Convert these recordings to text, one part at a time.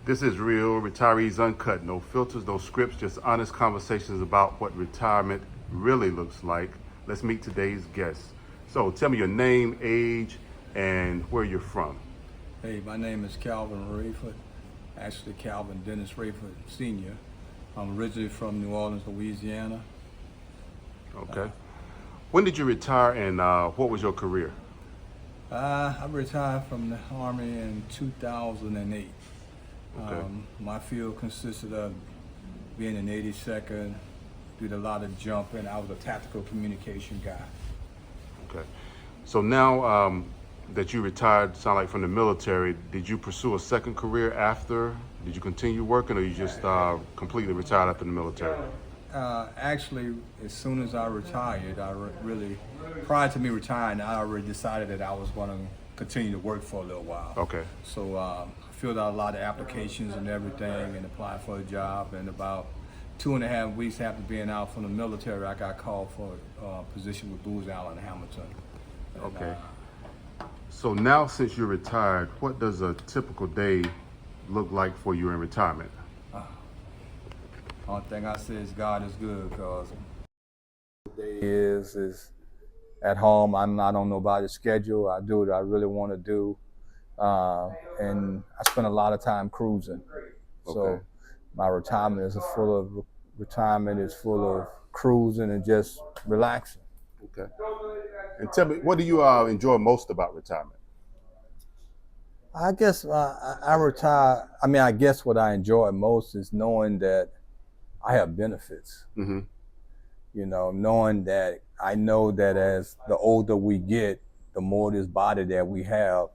This is real, retirees uncut, no filters, no scripts, just honest conversations about what retirement really looks like. Let's meet today's guests. So tell me your name, age, and where you're from. Hey, my name is Calvin Rayford, actually Calvin Dennis Rayford Sr. I'm originally from New Orleans, Louisiana. Okay. When did you retire and what was your career? I retired from the Army in 2008. Okay. My field consisted of being an 82nd, did a lot of jumping. I was a tactical communication guy. Okay. So now that you retired, sound like from the military, did you pursue a second career after? Did you continue working or you just completely retired after the military? Actually, as soon as I retired, prior to me retiring, I already decided that I was going to continue to work for a little while. Okay. So I filled out a lot of applications and everything and applied for a job. And about 2.5 weeks after being out from the military, I got called for a position with Booz Allen Hamilton. And, Okay. So now since you're retired, what does a typical day look like for you in retirement? Only thing I say is God is good, because is at home. I'm not on nobody's schedule. I do what I really want to do, and I spend a lot of time cruising. So Okay. my retirement is full of cruising and just relaxing. Okay. And tell me, what do you enjoy most about retirement? I guess I retire. I mean, I guess what I enjoy most is knowing that I have benefits. Mm-hmm. You know, knowing that I know that as the older we get, the more this body that we have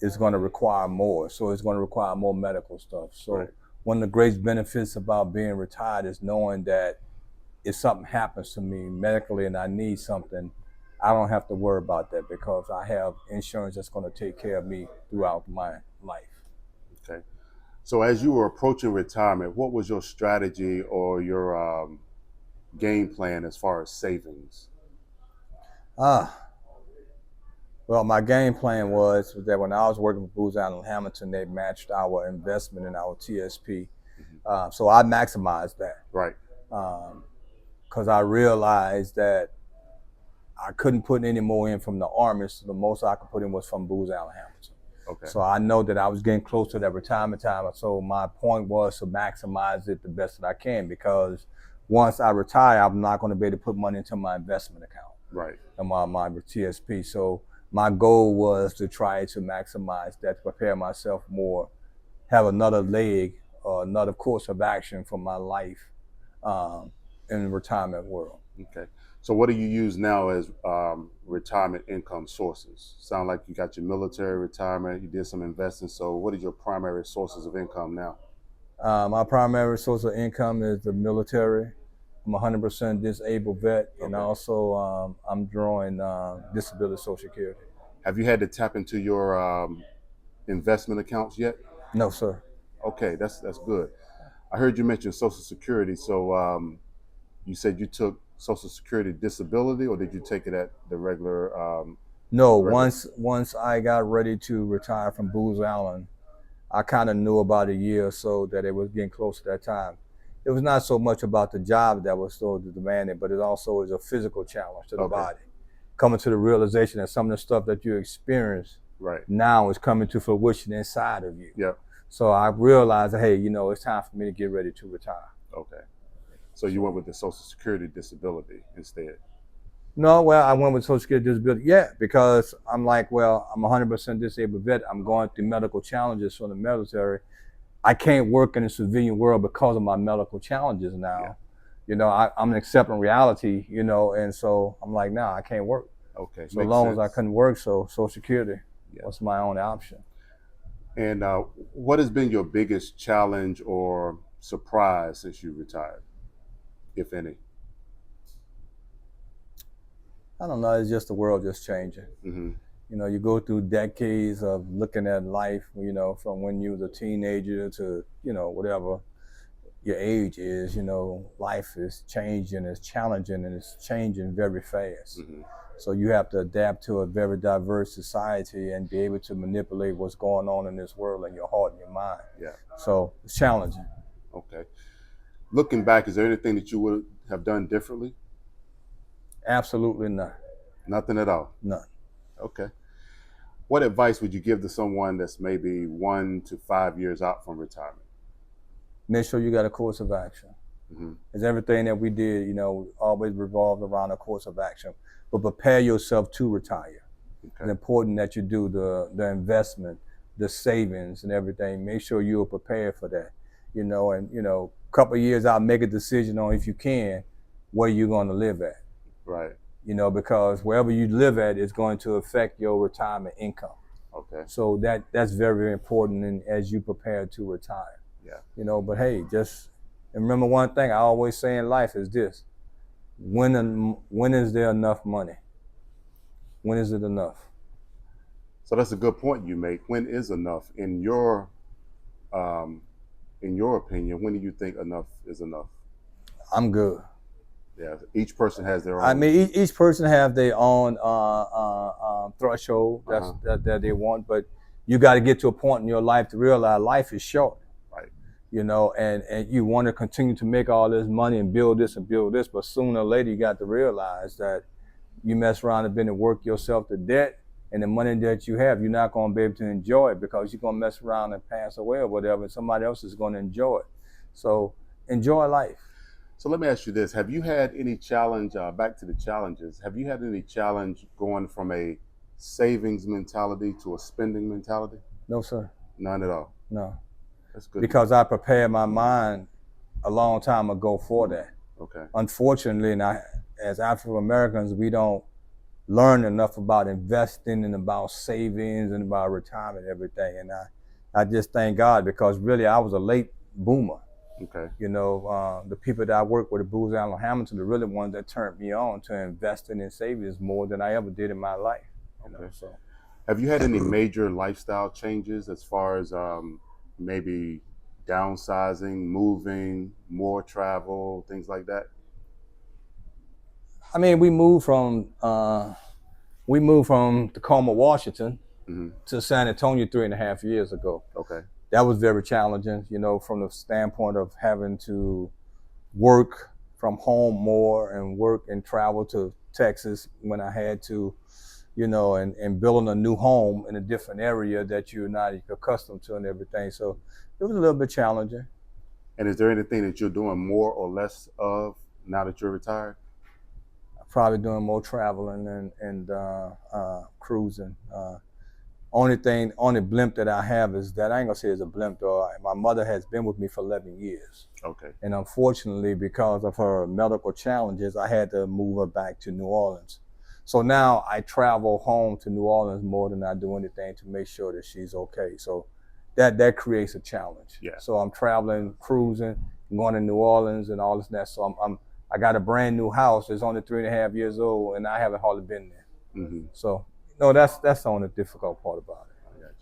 is going to require more. So it's going to require more medical stuff. So Right. one of the great benefits about being retired is knowing that if something happens to me medically and I need something, I don't have to worry about that because I have insurance that's going to take care of me throughout my life. Okay. So as you were approaching retirement, what was your strategy or your game plan as far as savings? Ah, well, my game plan was that when I was working with Booz Allen Hamilton, they matched our investment in our TSP. Mm-hmm. So I maximized that Right. because I realized that I couldn't put any more in from the Army, so the most I could put in was from Booz Allen Hamilton. Okay. So I know that I was getting close to that retirement time. So my point was to maximize it the best that I can, because once I retire, I'm not going to be able to put money into my investment account Right. and my TSP. So my goal was to try to maximize that, to prepare myself more, have another leg or another course of action for my life in the retirement world. Okay. So what do you use now as retirement income sources? Sound like you got your military retirement, you did some investing. So what are your primary sources of income now? My primary source of income is the military. I'm a 100% disabled vet, and Okay. also I'm drawing disability Social Security. Have you had to tap into your investment accounts yet? No, sir. Okay, that's good. I heard you mention Social Security. So you said you took Social Security disability, or did you take it at the regular? No, the regular... once I got ready to retire from Booz Allen, I kind of knew about a year or so that it was getting close to that time. It was not so much about the job that was so demanding, but it also is a physical challenge to the Okay. body. Coming to the realization that some of the stuff that you experience Right. now is coming to fruition inside of you. Yep. So I realized, hey, it's time for me to get ready to retire. Okay. So you went with the Social Security disability instead. No, well, I went with Social Security disability. Yeah, because I'm like, well, I'm a 100% disabled vet. I'm going through medical challenges from the military. I can't work in the civilian world because of my medical challenges now. Yeah. I'm accepting reality, and so I'm like, nah, I can't work. Okay. So long as I couldn't work, so Social Security was my only option. And what has been your biggest challenge or surprise since you retired, if any? I don't know. It's just the world just changing. Mm-hmm. You go through decades of looking at life, from when you was a teenager to, whatever your age is, life is changing, it's challenging, and it's changing very fast. Mm-hmm. So you have to adapt to a very diverse society and be able to manipulate what's going on in this world in your heart and your mind. Yeah. So it's challenging. Okay. Looking back, is there anything that you would have done differently? Absolutely none. Nothing at all. None. Okay. What advice would you give to someone that's maybe 1 to 5 years out from retirement? Make sure you got a course of action. Mm-hmm. Because everything that we did, always revolved around a course of action. But prepare yourself to retire. It's Okay. important that you do the investment, the savings and everything. Make sure you're prepared for that. A couple of years out, make a decision on, if you can, where you're going to live at. Right. Because wherever you live at is going to affect your retirement income. Okay. So that's very, very important as you prepare to retire. Yeah. But hey, just remember one thing I always say in life is this: when is there enough money? When is it enough? So that's a good point you make. When is enough um, in your opinion? When do you think enough is enough? I'm good. Yeah. Each person has their own. I mean, each person have their own threshold that they want, but you got to get to a point in your life to realize life is short. Right. And you want to continue to make all this money and build this, but sooner or later you got to realize that you mess around and been to work yourself to debt, and the money that you have, you're not going to be able to enjoy it because you're going to mess around and pass away or whatever, and somebody else is going to enjoy it. So enjoy life. So let me ask you this. Have you had any challenge, back to the challenges, have you had any challenge going from a savings mentality to a spending mentality? No, sir. None at all. No. That's good. Because I prepared my mind a long time ago for that. Okay. Unfortunately, as African Americans, we don't learn enough about investing and about savings and about retirement and everything. And I just thank God, because really I was a late boomer. Okay. The people that I work with, the Booz Allen Hamilton, the really ones that turned me on to investing in savings more than I ever did in my life. Okay. So, Have you had any major lifestyle changes as far as maybe downsizing, moving, more travel, things like that? I mean, we moved from Tacoma, Washington, to San Antonio 3.5 years ago. Okay. That was very challenging, from the standpoint of having to work from home more and work and travel to Texas when I had to, and building a new home in a different area that you're not accustomed to and everything. So it was a little bit challenging. And is there anything that you're doing more or less of now that you're retired? Probably doing more traveling and cruising. Only blimp that I have is that, I ain't gonna say it's a blimp though. My mother has been with me for 11 years. Okay. And unfortunately, because of her medical challenges, I had to move her back to New Orleans. So now I travel home to New Orleans more than I do anything to make sure that she's okay. So that creates a challenge. Yeah. So I'm traveling, cruising, going to New Orleans and all this and that. So I got a brand new house that's only 3.5 years old, and I haven't hardly been there. Mm-hmm. So no, that's the only difficult part about it. I got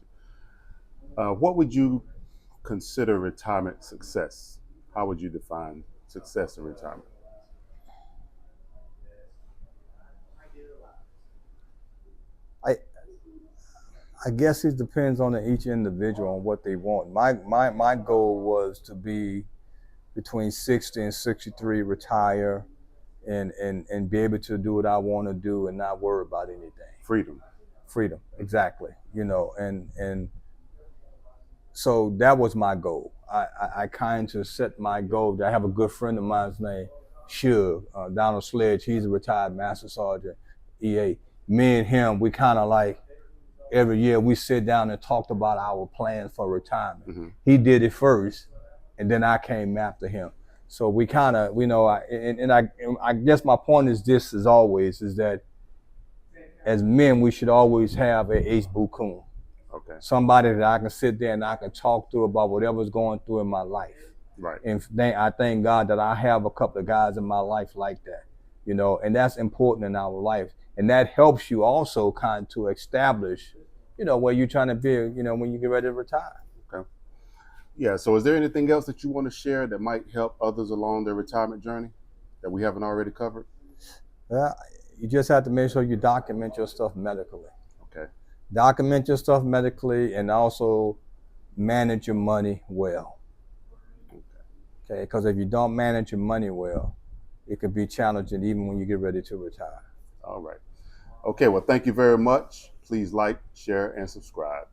you. What would you consider retirement success? How would you define success in retirement? I guess it depends on each individual on what they want. My goal was to be between 60 and 63, retire, and be able to do what I want to do and not worry about anything. Freedom, exactly. And so that was my goal. I kind of set my goal. I have a good friend of mine's named Shug, Donald Sledge. He's a retired Master Sergeant, EA. Me and him, we kind of like, every year we sit down and talked about our plans for retirement. Mm-hmm. He did it first, and then I came after him. So we kind of, I guess my point is this, as always, is that as men, we should always have an ace bukun. Okay. Somebody that I can sit there and I can talk to about whatever's going through in my life. Right. And I thank God that I have a couple of guys in my life like that, and that's important in our life. And that helps you also kind of to establish, where you're trying to be, when you get ready to retire. Okay. Yeah. So is there anything else that you want to share that might help others along their retirement journey that we haven't already covered? Yeah. You just have to make sure you document your stuff medically. Okay. Document your stuff medically, and also manage your money well. Okay, because if you don't manage your money well, it could be challenging even when you get ready to retire. All right. Okay, well, thank you very much. Please like, share, and subscribe.